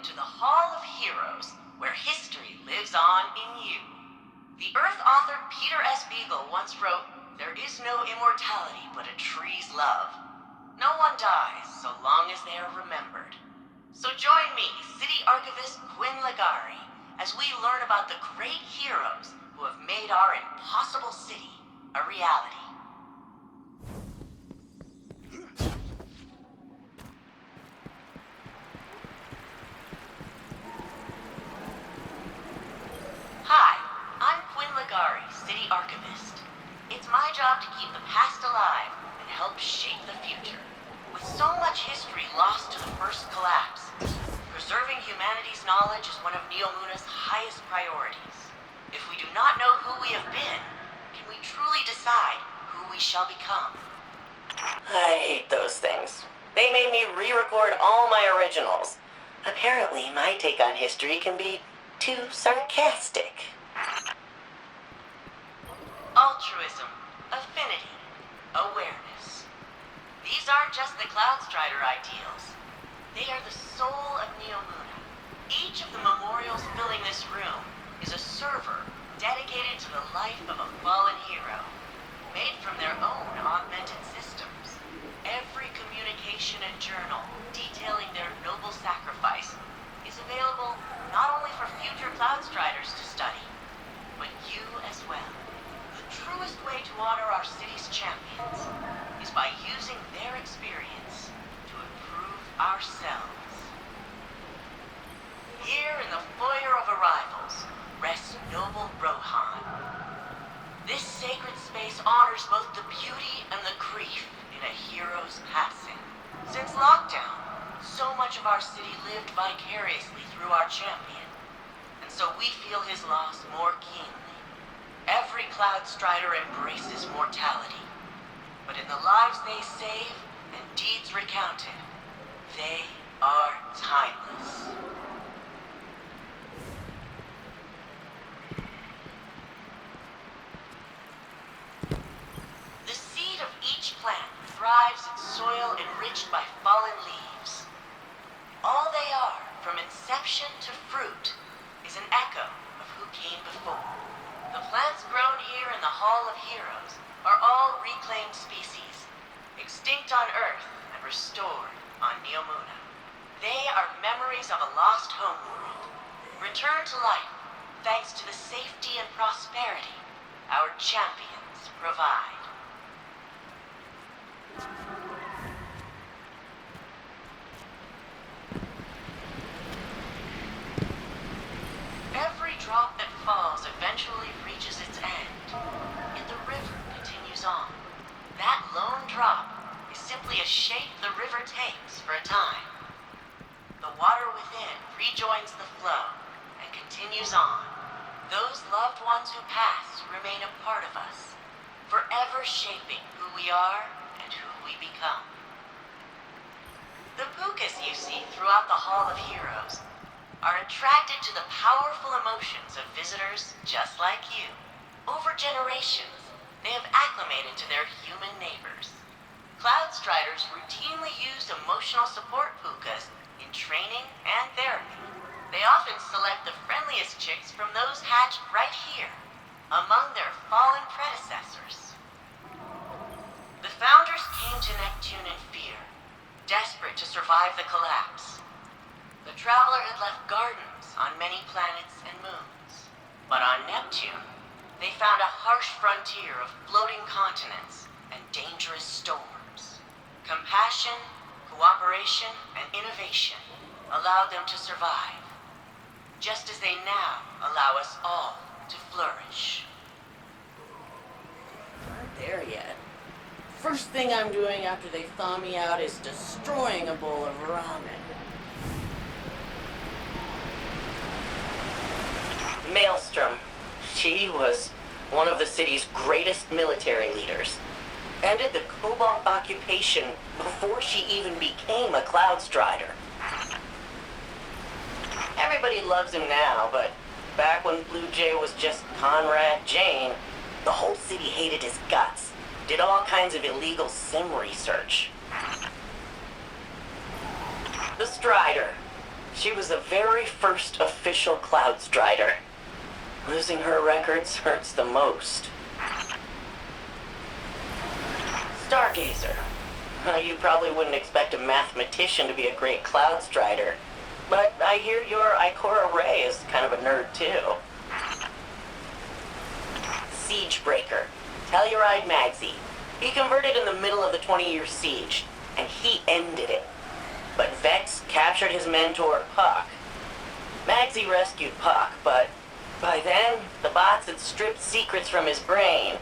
to the Hall of Heroes, where history lives on in you. The Earth author Peter S. Beagle once wrote, "There is no immortality but a tree's love. No one dies so long as they are remembered." So join me, City Archivist Quinn Ligari, as we learn about the great heroes who have made our impossible city a reality. Hi, I'm Quinn Ligari, City Archivist. It's my job to keep the past alive and help shape the future. With so much history lost to the first collapse, preserving humanity's knowledge is one of Neomuna's highest priorities. If we do not know who we have been, can we truly decide who we shall become? I hate those things. They made me re-record all my originals. Apparently, my take on history can be too sarcastic. Altruism, affinity, awareness. These aren't just the Cloudstrider ideals. They are the soul of Neomuna. Each of the memorials filling this room is a server dedicated to the life of a fallen hero, made from their own augmented systems. Every communication and journal detailing their noble sacrifice is available not only for future Cloudstriders to study, but you as well. The truest way to honor our city's champions is by using their experience to improve ourselves. Here in the foyer of arrivals rests Noble Rohan. This sacred space honors both the beauty and the grief in a hero's passing. Since lockdown, so much of our city lived vicariously through our champion, and so we feel his loss more keenly. Every Cloudstrider embraces mortality, but in the lives they save and deeds recounted, they are timeless. The seed of each plant thrives in soil enriched by fallen leaves. All they are, from inception to fruit, is an echo of who came before. The plants grown here in the Hall of Heroes are all reclaimed species, extinct on Earth and restored on Neomuna. They are memories of a lost homeworld, returned to life thanks to the safety and prosperity our champions provide. Every drop that falls eventually reaches its end, yet the river continues on. That lone drop is simply a shape the river takes for a time. The water within rejoins the flow and continues on. Those loved ones who pass remain a part of us, forever shaping who we are and who we become. The Pukas you see throughout the Hall of Heroes are attracted to the powerful emotions of visitors just like you. Over generations, they have acclimated to their human neighbors. Cloudstriders routinely use emotional support Pukas in training and therapy. They often select the friendliest chicks from those hatched right here, among their fallen predecessors. The founders came to Neptune in fear, desperate to survive the collapse. The Traveler had left gardens on many planets and moons. But on Neptune, they found a harsh frontier of floating continents and dangerous storms. Compassion, cooperation, and innovation allowed them to survive, just as they now allow us all to flourish. Not there yet. First thing I'm doing after they thaw me out is destroying a bowl of ramen. Maelstrom. She was one of the city's greatest military leaders. Ended the Cobalt occupation before she even became a Cloudstrider. Everybody loves him now, but back when Blue Jay was just Conrad Jane, the whole city hated his guts. Did all kinds of illegal sim research. The Strider. She was the very first official Cloud Strider. Losing her records hurts the most. Stargazer. You probably wouldn't expect a mathematician to be a great Cloud Strider, but I hear your Ikora Ray is kind of a nerd too. Siegebreaker. Telluride Magsy. He converted in the middle of the 20-year siege, and he ended it. But Vex captured his mentor, Puck. Magsy rescued Puck, but by then, the bots had stripped secrets from his brain.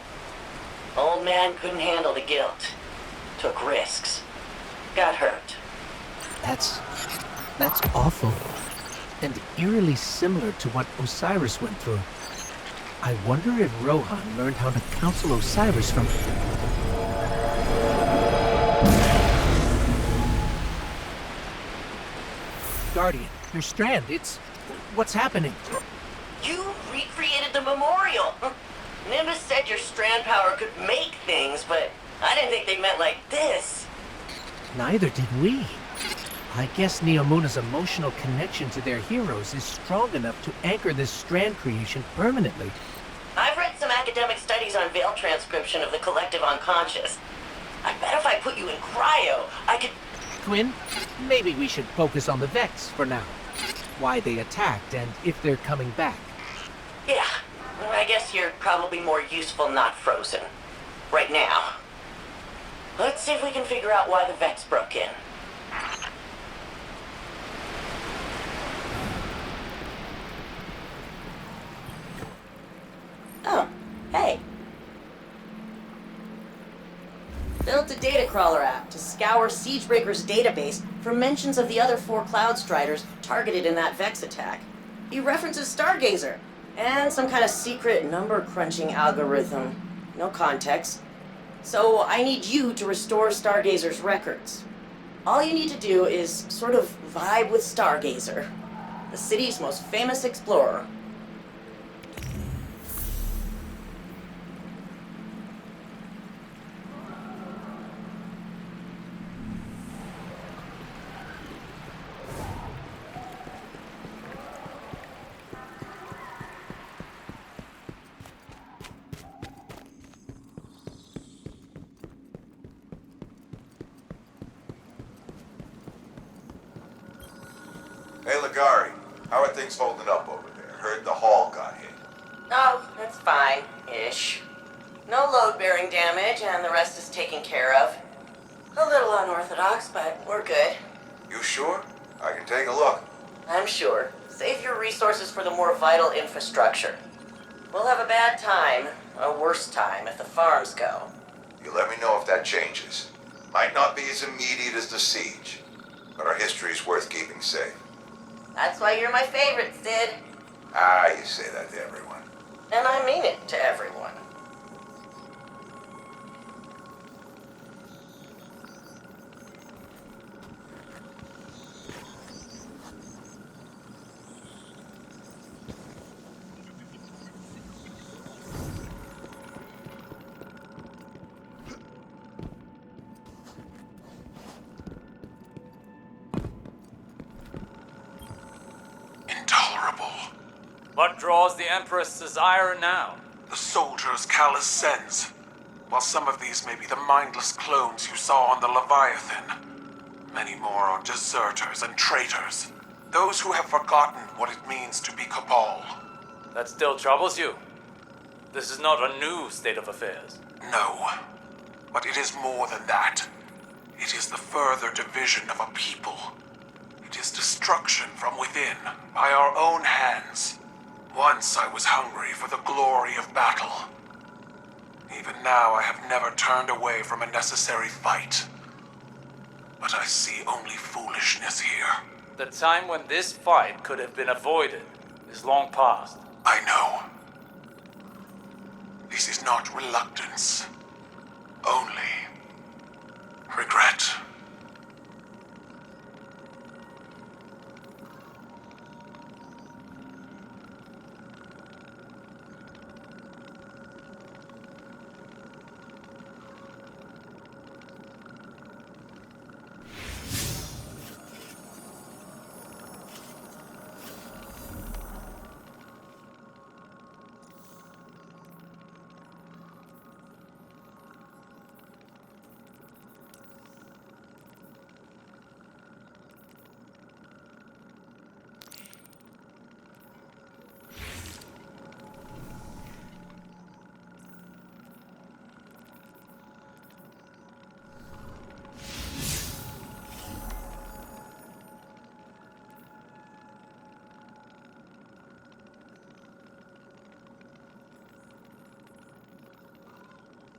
Old man couldn't handle the guilt. Took risks. Got hurt. That's awful. And eerily similar to what Osiris went through. I wonder if Rohan learned how to counsel Osiris from... Guardian, your strand, what's happening? You recreated the memorial. Nimbus said your strand power could make things, but I didn't think they meant like this. Neither did we. I guess Neomuna's emotional connection to their heroes is strong enough to anchor this strand creation permanently. I've read some academic studies on veil transcription of the collective unconscious. I bet if I put you in cryo, I could... Quinn, maybe we should focus on the Vex for now. Why they attacked and if they're coming back. Yeah, I guess you're probably more useful not frozen. Right now. Let's see if we can figure out why the Vex broke in. Oh, hey. Built a data crawler app to scour Siegebreaker's database for mentions of the other 4 Cloud Striders targeted in that Vex attack. He references Stargazer and some kind of secret number crunching algorithm. No context. So I need you to restore Stargazer's records. All you need to do is sort of vibe with Stargazer, the city's most famous explorer. Hey, Ligari, how are things holding up over there? Heard the hall got hit. Oh, that's fine-ish. No load-bearing damage, and the rest is taken care of. A little unorthodox, but we're good. You sure? I can take a look. I'm sure. Save your resources for the more vital infrastructure. We'll have a bad time, a worse time, if the farms go. You let me know if that changes. Might not be as immediate as the siege, but our history's worth keeping safe. That's why you're my favorite, Sid. Ah, you say that to everyone. And I mean it to everyone. Intolerable. What draws the Empress' desire now? The soldiers Callus sends. While some of these may be the mindless clones you saw on the Leviathan, many more are deserters and traitors. Those who have forgotten what it means to be Cabal. That still troubles you? This is not a new state of affairs. No. But it is more than that. It is the further division of a people. It is destruction from within, by our own hands. Once I was hungry for the glory of battle. Even now I have never turned away from a necessary fight. But I see only foolishness here. The time when this fight could have been avoided is long past. I know. This is not reluctance. Only regret.